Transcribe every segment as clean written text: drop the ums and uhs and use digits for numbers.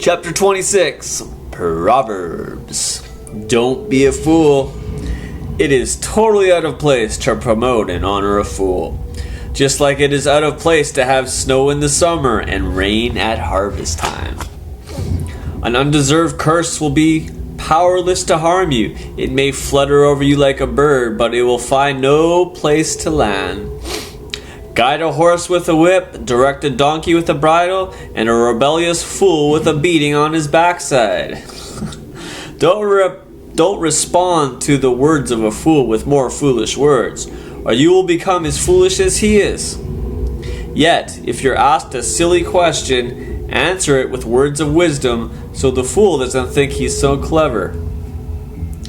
Chapter 26, Proverbs. Don't be a fool. It is totally out of place to promote and honor a fool. Just like it is out of place to have snow in the summer and rain at harvest time. An undeserved curse will be powerless to harm you. It may flutter over you like a bird, but it will find no place to land. Guide a horse with a whip, direct a donkey with a bridle, and a rebellious fool with a beating on his backside. Don't respond to the words of a fool with more foolish words, or you will become as foolish as he is. Yet, if you're asked a silly question, answer it with words of wisdom, so the fool doesn't think he's so clever.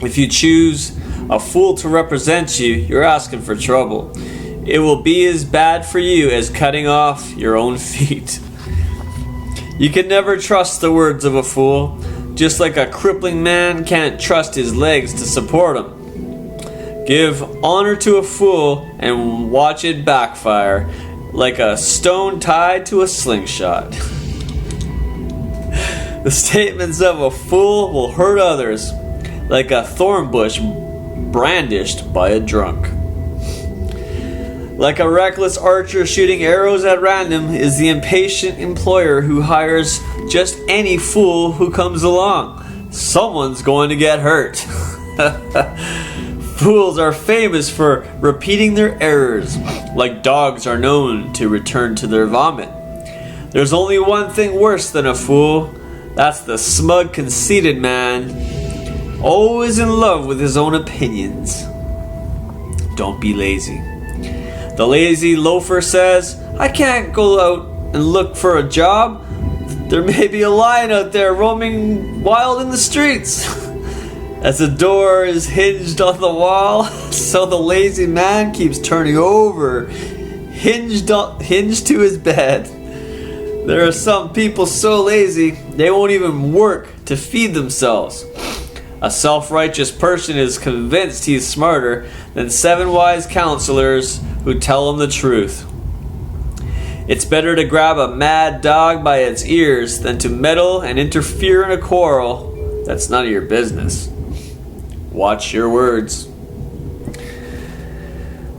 If you choose a fool to represent you, you're asking for trouble. It will be as bad for you as cutting off your own feet. You can never trust the words of a fool, just like a crippling man can't trust his legs to support him. Give honor to a fool and watch it backfire, like a stone tied to a slingshot. The statements of a fool will hurt others, like a thorn bush brandished by a drunk. Like a reckless archer shooting arrows at random is the impatient employer who hires just any fool who comes along. Someone's going to get hurt. Fools are famous for repeating their errors, like dogs are known to return to their vomit. There's only one thing worse than a fool. That's the smug, conceited man, always in love with his own opinions. Don't be lazy. The lazy loafer says, I can't go out and look for a job. There may be a lion out there roaming wild in the streets. As the door is hinged on the wall, so the lazy man keeps turning over, hinged to his bed. There are some people so lazy, they won't even work to feed themselves. A self-righteous person is convinced he's smarter than 7 wise counselors who tell him the truth. It's better to grab a mad dog by its ears than to meddle and interfere in a quarrel that's none of your business. Watch your words.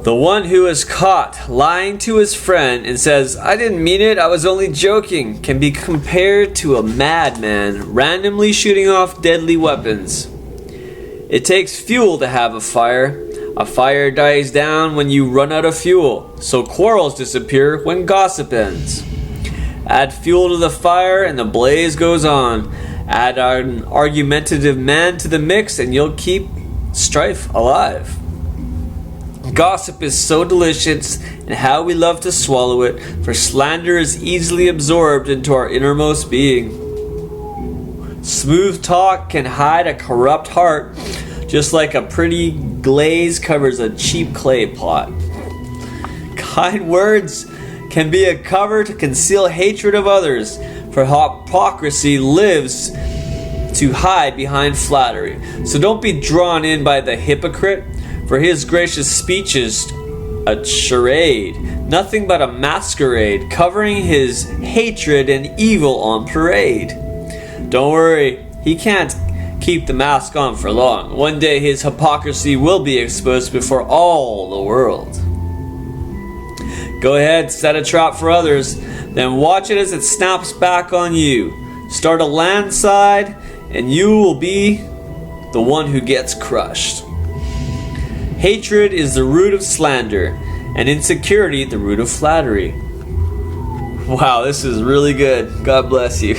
The one who is caught lying to his friend and says, I didn't mean it, I was only joking, can be compared to a madman randomly shooting off deadly weapons. It takes fuel to have a fire. A fire dies down when you run out of fuel, so quarrels disappear when gossip ends. Add fuel to the fire and the blaze goes on. Add an argumentative man to the mix and you'll keep strife alive. Gossip is so delicious, and how we love to swallow it, for slander is easily absorbed into our innermost being. Smooth talk can hide a corrupt heart, just like a pretty glaze covers a cheap clay pot. Kind words can be a cover to conceal hatred of others, for hypocrisy lives to hide behind flattery. So don't be drawn in by the hypocrite, for his gracious speech is a charade, nothing but a masquerade, covering his hatred and evil on parade. Don't worry, he can't keep the mask on for long. One day his hypocrisy will be exposed before all the world. Go ahead, set a trap for others, then watch it as it snaps back on you. Start a landslide, and you will be the one who gets crushed. Hatred is the root of slander, and insecurity the root of flattery. Wow, this is really good. God bless you.